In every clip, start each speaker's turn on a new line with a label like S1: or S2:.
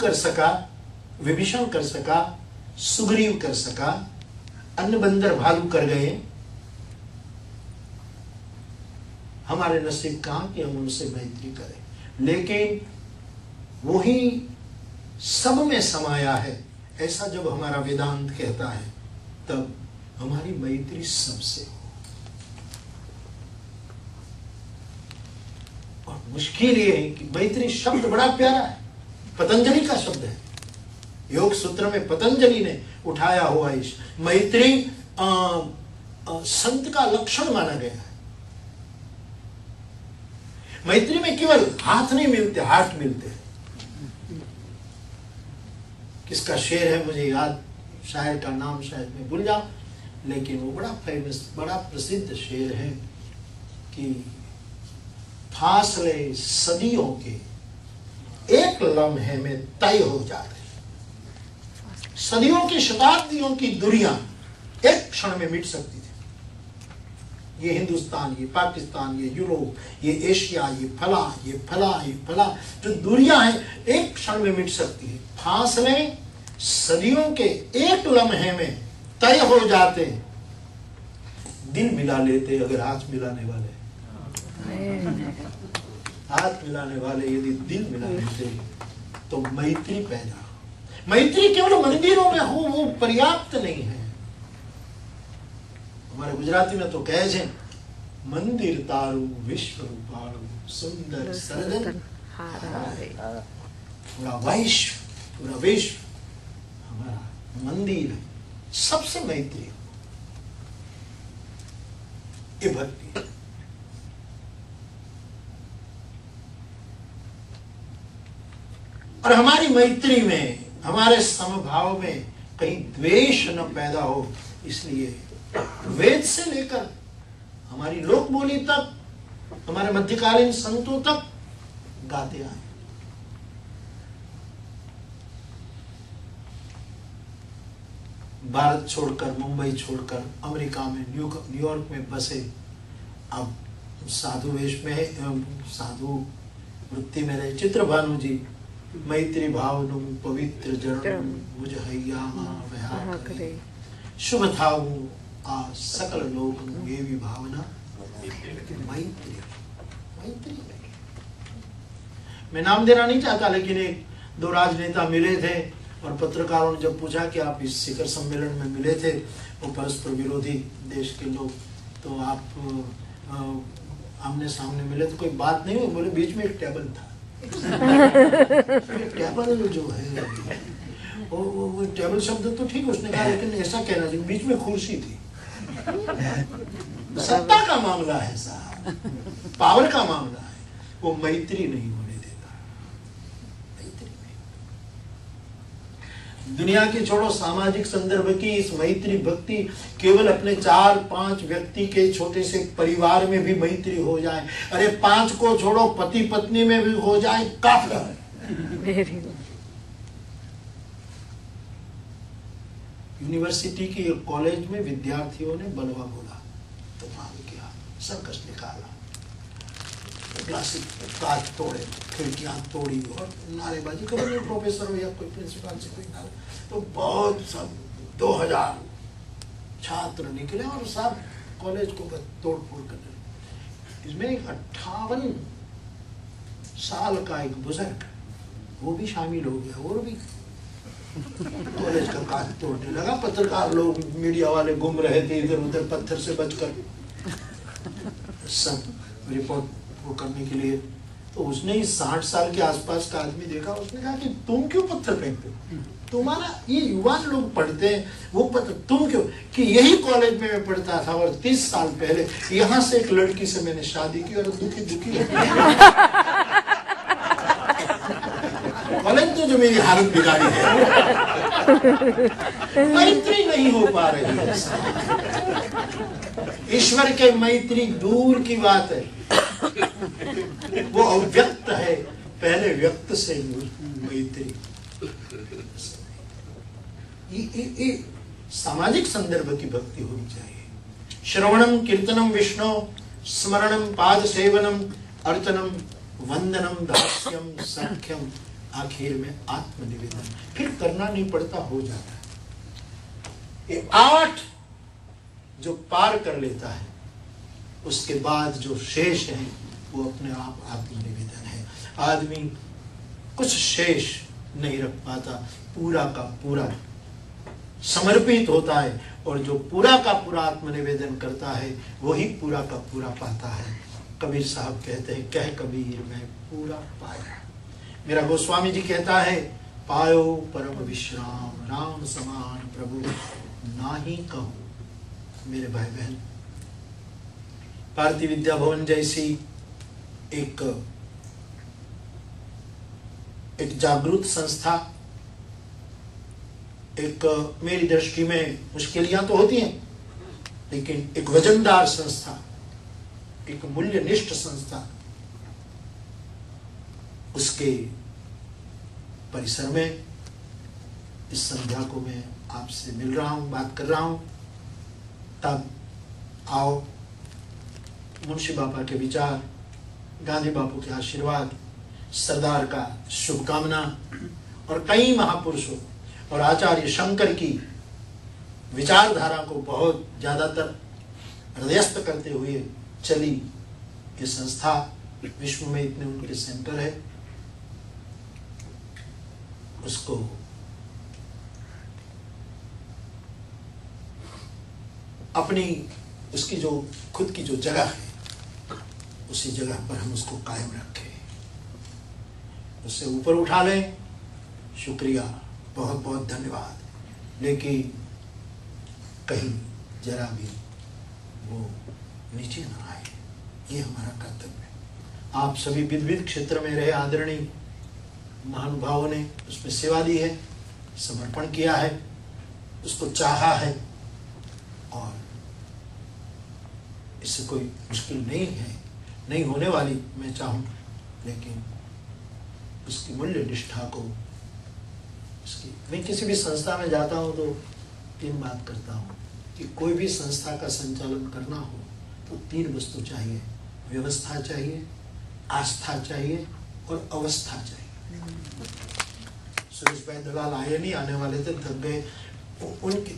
S1: कर सका, विभीषण कर सका, सुग्रीव कर सका, अन्य बंदर भालू कर गए। हमारे नसीब कहां कि हम उनसे मैत्री करें। लेकिन वही सब में समाया है, ऐसा जब हमारा वेदांत कहता है, तब हमारी मैत्री सबसे हो। और मुश्किल ये है कि मैत्री शब्द बड़ा प्यारा है, पतंजलि का शब्द है। योग सूत्र में पतंजलि ने उठाया हुआ इस मैत्री संत का लक्षण माना गया है। मैत्री में केवल हाथ नहीं मिलते, हाथ मिलते हैं। किसका शेर है मुझे याद, शायर का नाम शायद मैं भूल जाऊं, लेकिन वो बड़ा फेमस, बड़ा प्रसिद्ध शेर है कि फासले सदियों के एक लम्हे में तय हो जाते। सदियों की, शताब्दियों की दूरियां एक क्षण में मिट सकती थी। ये हिंदुस्तान, ये पाकिस्तान, ये यूरोप, ये एशिया, ये फला, ये फला, ये फला, जो दूरियां हैं एक क्षण में मिट सकती है। फासले सदियों के एक लम्हे में तय हो जाते। दिल मिला लेते अगर हाथ मिलाने वाले, हाथ मिलाने वाले यदि दिल मिला लेते तो मैत्री पैदा। मैत्री केवल मंदिरों में हो वो पर्याप्त नहीं है। हमारे गुजराती में तो कहे छे, मंदिर तारू विश्व रूपारू सुंदर सरदन हारे। पूरा विश्व हमारा मंदिर है, सबसे मैत्री ये भक्ति। और हमारी मैत्री में, हमारे समभाव में कहीं द्वेष न पैदा हो, इसलिए वेद से लेकर हमारी लोक बोली तक, हमारे मध्यकालीन संतों तक गाते आए। भारत छोड़कर, मुंबई छोड़कर अमेरिका में, न्यूयॉर्क में बसे, अब साधु वेश में, साधु वृत्ति में रहे चित्रभानु जी, मैत्री भावनु पवित्र जन मुझ हैया वहा करे, शुभ थाऊ आ सकल लोक ये भी भावना मैत्री। मैत्री मैं नाम देना नहीं चाहता, लेकिन एक दो राजनेता मिले थे और पत्रकारों ने जब पूछा कि आप इस शिखर सम्मेलन में मिले थे, वो परस्पर विरोधी देश के लोग, तो आप आमने सामने मिले तो कोई बात नहीं हुई? बोले बीच में एक टेबल था। टेबल जो है वो टेबल शब्द तो ठीक उसने कहा, लेकिन ऐसा कहना चाहिए बीच में कुर्सी थी। सत्ता का मामला है साहब, पावर का मामला है, वो मैत्री नहीं होने देता। मैत्री नहीं। दुनिया की छोड़ो, सामाजिक संदर्भ की इस मैत्री भक्ति केवल अपने 4-5 व्यक्ति के छोटे से परिवार में भी मैत्री हो जाए, अरे 5 को छोड़ो, पति पत्नी में भी हो जाए, काफी है। यूनिवर्सिटी के एक कॉलेज में विद्यार्थियों ने बलवा बोला, तूफान किया, सर्कस निकाला, क्लासिक कांच तोड़े, खिड़कियां तोड़ी और नारेबाजी करो। नहीं प्रोफेसर हो या कोई प्रिंसिपल से कोई नारे, तो बहुत सब 2000 छात्र निकले और सब कॉलेज को तोड़ फोड़ कर। इसमें एक 58 साल का एक बुजुर्ग वो भी शामिल हो गया, और भी कॉलेज का कांच तोड़ने लगा। पत्रकार लोग, मीडिया वाले घूम रहे थे इधर उधर पत्थर से बचकर सब रिपोर्ट वो करने के लिए। तो उसने इस 60 साल के आसपास का आदमी देखा, उसने कहा कि तुम क्यों पत्थर फेंकते हो? तुम्हारा ये युवा लोग पढ़ते हैं वो पत्थर, तुम क्यों? कि यही कॉलेज में मैं पढ़ता था और 30 साल पहले यहाँ से एक लड़की से मैंने शादी की और दुखी कॉलेज तो जो मेरी हालत बिगाड़ी है। मैत्री नहीं हो पा रही है। ईश्वर के मैत्री दूर की बात है, वो अव्यक्त है, पहले व्यक्त से मैत्री। ये सामाजिक संदर्भ की भक्ति होनी चाहिए। श्रवणम कीर्तनम विष्णु स्मरणम पाद सेवनम अर्चनम वंदनम दास्यम सख्यम आखिर में आत्मनिवेदन, फिर करना नहीं पड़ता, हो जाता है। ये 8 जो पार कर लेता है, उसके बाद जो शेष है वो अपने आप आत्मनिवेदन है। आदमी कुछ शेष नहीं रख पाता, पूरा का पूरा समर्पित होता है, और जो पूरा का पूरा आत्मनिवेदन करता है वही पूरा का पूरा पाता है। कबीर साहब कहते हैं, कह कबीर मैं पूरा पाया। मेरा गोस्वामी जी कहता है, पायो परम विश्राम राम समान प्रभु नाही कहूं। मेरे भाई बहन, भारतीय विद्या भवन जैसी एक जागृत संस्था, एक मेरी दृष्टि में मुश्किलियां तो होती हैं, लेकिन एक वजनदार संस्था, एक मूल्यनिष्ठ संस्था, उसके परिसर में इस संध्या को मैं आपसे मिल रहा हूं, बात कर रहा हूं। तब आओ, मुंशी बापा के विचार, गांधी बापू के आशीर्वाद, सरदार का शुभकामना और कई महापुरुषों और आचार्य शंकर की विचारधारा को बहुत ज्यादातर हृदयस्थ करते हुए चली ये संस्था। विश्व में इतने उनके सेंटर है, उसको अपनी उसकी जो खुद की जो जगह है, उसी जगह पर हम उसको कायम रखें, उससे ऊपर उठा लें। शुक्रिया, बहुत बहुत धन्यवाद। लेकिन कहीं जरा भी वो नीचे ना आए, ये हमारा कर्तव्य है। आप सभी विविध क्षेत्र में रहे आदरणीय महानुभावों ने उसमें सेवा दी है, समर्पण किया है, उसको चाहा है, और इससे कोई मुश्किल नहीं है, नहीं होने वाली मैं चाहूं, लेकिन उसकी मूल्य निष्ठा को, उसकी, मैं किसी भी संस्था में जाता हूं तो 3 बात करता हूं कि कोई भी संस्था का संचालन करना हो तो 3 वस्तु चाहिए, व्यवस्था चाहिए, आस्था चाहिए और अवस्था चाहिए। सुरेश भाई दलाल आए नहीं, आने वाले थे, थक गए।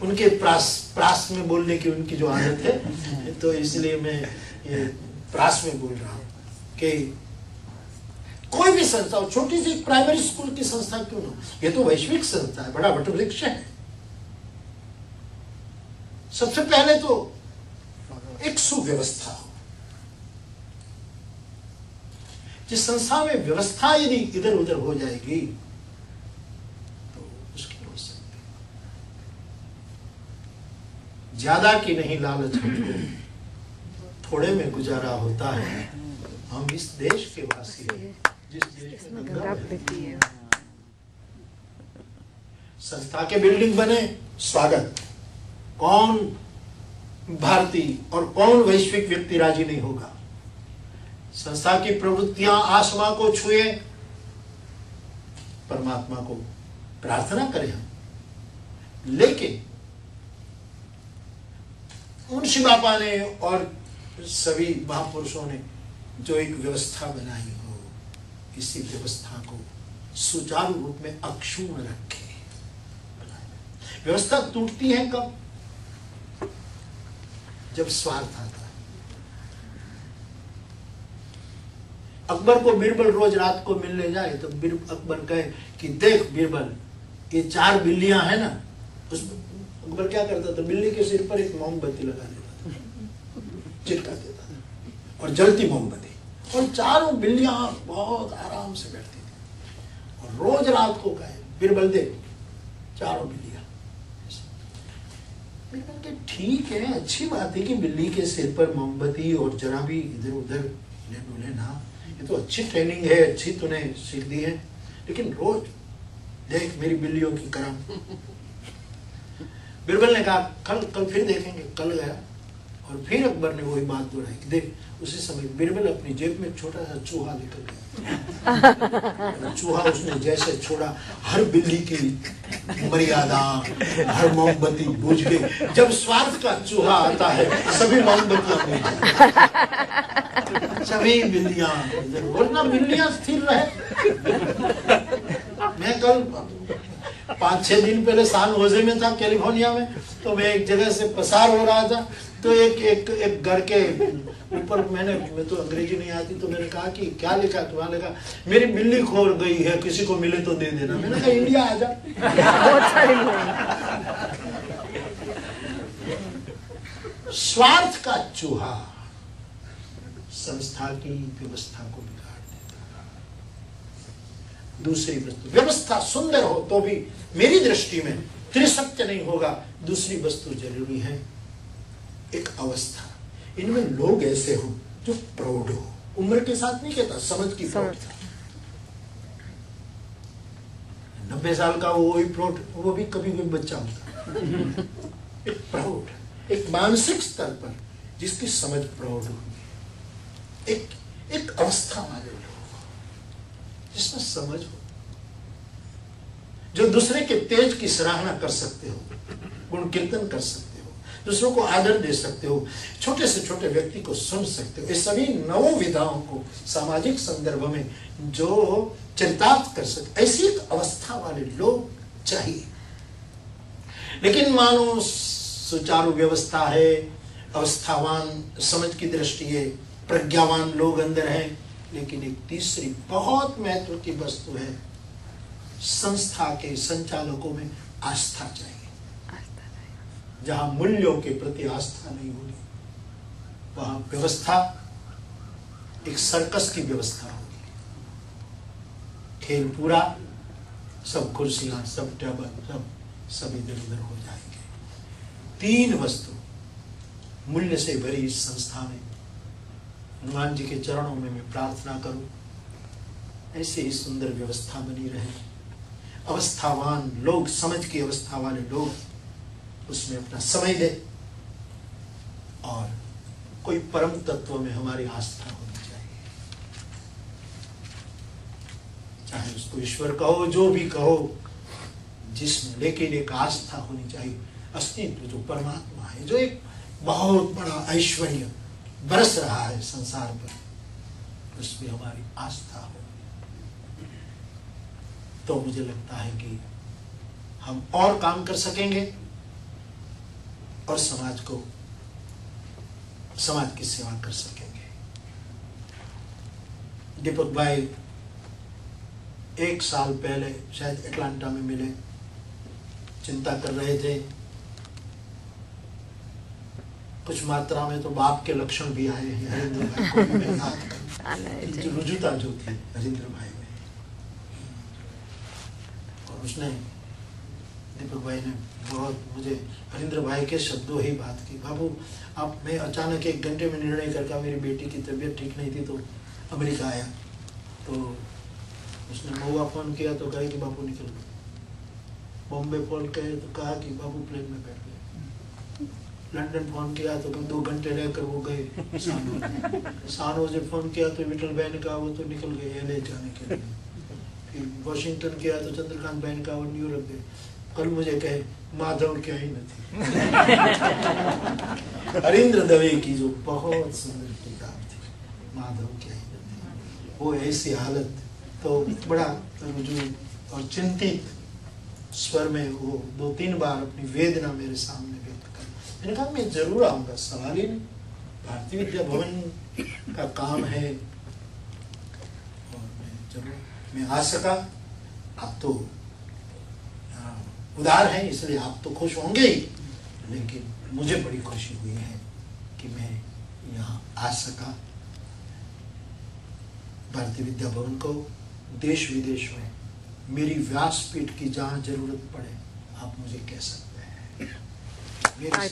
S1: उनके प्रास में बोलने की उनकी जो आदत है, तो इसलिए मैं ये प्रास में बोल रहा हूँ कि कोई भी संस्था हो, छोटी सी प्राइमरी स्कूल की संस्था क्यों ना, ये तो वैश्विक संस्था है, बड़ा वटवृक्ष है। सबसे पहले तो एक सुव्यवस्था हो। जिस संस्था में व्यवस्था यदि इधर उधर हो जाएगी तो मुश्किल हो सकती है। ज्यादा की नहीं लालच हमको, थोड़े में गुजारा होता है। हम इस देश के वासी हैं जिस देश में गंगा बहती है। संस्था के बिल्डिंग बने, स्वागत। कौन भारतीय और कौन वैश्विक व्यक्ति राजी नहीं होगा। संस्था की प्रवृत्तियां आसमा को छुए, परमात्मा को प्रार्थना करें हम। लेकिन मुंशी बापा ने और सभी महापुरुषों ने जो एक व्यवस्था बनाई हो, इसी व्यवस्था को सुचारू रूप में अक्षुण्ण रखे। व्यवस्था टूटती है कब? जब स्वार्थ आता है। अकबर को बीरबल रोज रात को मिलने जाए तो अकबर कहे कि देख बीरबल, ये 4 बिल्लियां हैं ना, उसमें अकबर क्या करता था, बिल्ली के सिर पर एक मोमबत्ती लगा देता था, चिपका देता था, और जलती मोमबत्ती, और 4 बिल्लियां बहुत आराम से बैठती थी। और रोज रात को कहे बीरबल देख 4 बिल्लियां। ठीक है, अच्छी बात है कि बिल्ली के सिर पर मोमबत्ती और जरा भी इधर उधर हिले डुले ना, ये तो अच्छी ट्रेनिंग है, अच्छी तूने सीख दी है। लेकिन रोज देख मेरी बिल्लियों की करम। बीरबल ने कहा कल फिर देखेंगे। कल गया और फिर अकबर ने वही बात दोहराई कि देख। उसी समय बीरबल अपनी जेब में छोटा सा चूहा लेकर गया। चूहा उसने जैसे छोड़ा, हर बिल्ली की मर्यादा, हर मोमबत्ती बुझ गई। जब स्वार्थ का चूहा आता है सभी मोमबत्तियां बुझ जाती, सभी बिल्लियां, वरना बिल्लियां स्थिर रहे। मैं कल 5-6 दिन पहले सान होजे में था, कैलिफोर्निया में, तो मैं एक जगह से पसार हो रहा था, तो एक घर के ऊपर मैं तो अंग्रेजी नहीं आती, तो मैंने कहा कि क्या लिखा है? तो वहां लिखा मेरी बिल्ली खो गई है, किसी को मिले तो दे देना। मैंने कहा इंडिया आ जा। स्वार्थ का चूहा संस्था की व्यवस्था को बिगाड़ देता। दूसरी वस्तु, व्यवस्था सुंदर हो तो भी मेरी दृष्टि में त्रिसत्य नहीं होगा। दूसरी वस्तु जरूरी है, एक अवस्था। इनमें लोग ऐसे हो जो प्रौढ़ हो, उम्र के साथ नहीं कहता, समझ की प्रौढ़ता। 90 साल का वो वही प्रौढ़, वो भी कभी कोई बच्चा होता। एक प्रौढ़, एक मानसिक स्तर पर जिसकी समझ प्रौढ़ हो, एक अवस्था वाले लोग जिसमें समझ हो, जो दूसरे के तेज की सराहना कर सकते हो, गुण कीर्तन कर सकते हो, दूसरों को आदर दे सकते हो, छोटे से छोटे व्यक्ति को सुन सकते हो। ये सभी नवो विधाओं को सामाजिक संदर्भ में जो चरितार्थ कर सकते, ऐसी एक अवस्था वाले लोग चाहिए। लेकिन मानो सुचारू व्यवस्था है, अवस्थावान समझ की दृष्टि है, प्रज्ञावान लोग अंदर हैं, लेकिन एक तीसरी बहुत महत्व की वस्तु है, संस्था के संचालकों में आस्था चाहिए। जहां मूल्यों के प्रति आस्था नहीं होगी, वहां व्यवस्था एक सर्कस की व्यवस्था होगी। खेल पूरा, सब कुर्सियां, सब टेबल, सब इधर उधर हो जाएंगे। 3 वस्तु मूल्य से भरी इस संस्था में हनुमान जी के चरणों में मैं प्रार्थना करूं, ऐसे ही सुंदर व्यवस्था बनी रहे। अवस्थावान लोग, समझ की अवस्था वाले लोग उसमें अपना समय दे, और कोई परम तत्व में हमारी आस्था होनी चाहिए। चाहे उसको ईश्वर कहो, जो भी कहो, जिसमें लेकिन एक आस्था होनी चाहिए। अस्तित्व जो परमात्मा है, जो एक बहुत बड़ा ऐश्वर्य बरस रहा है संसार पर, उसमें हमारी आस्था हो, तो मुझे लगता है कि हम और काम कर सकेंगे और समाज की सेवा कर सकेंगे। दीपक भाई 1 साल पहले शायद अटलांटा में मिले, चिंता कर रहे थे। कुछ मात्रा में तो बाप के लक्षण भी आए हैं हरिंद्र भाई को भी मैं याद करूं, जो रुजुता जो थी हरिंद्र भाई में। और उसने, दीपक भाई ने बहुत मुझे हरिंद्र भाई के शब्दों ही बात की, बाबू आप, मैं अचानक 1 घंटे में निर्णय करके, मेरी बेटी की तबीयत ठीक नहीं थी तो अमेरिका आया, तो उसने महुआ फोन किया तो कहे कि बाबू निकल गए। बॉम्बे फोन किया तो कहा कि बाबू प्लेन में बैठ गए। लंदन फोन किया तो 2 घंटे रहकर वो गए सान होजे फोन किया तो विठल बहन का वो तो निकल गए एलए जाने के लिए। फिर वॉशिंगटन किया तो चंद्रकांत बहन का वो न्यूयॉर्क गए। कल मुझे कहे माधव क्या ही नहीं। हरिंद्र दवे की जो बहुत सुंदर किताब थी, माधव क्या ही नहीं, वो ऐसी हालत, तो बड़ा रुजू और चिंतित स्वर में वो 2-3 बार अपनी वेदना मेरे सामने व्यक्त कर। मैंने कहा मैं जरूर आऊंगा, सवाल ही नहीं, भारतीय विद्या भवन का काम है और मैं आ सका। आप तो उदार हैं इसलिए आप तो खुश होंगे ही, लेकिन मुझे बड़ी खुशी हुई है कि मैं यहाँ आ सका। भारतीय विद्या भवन को देश विदेश में मेरी व्यासपीठ की जहाँ जरूरत पड़े आप मुझे कह सकते हैं। मेरी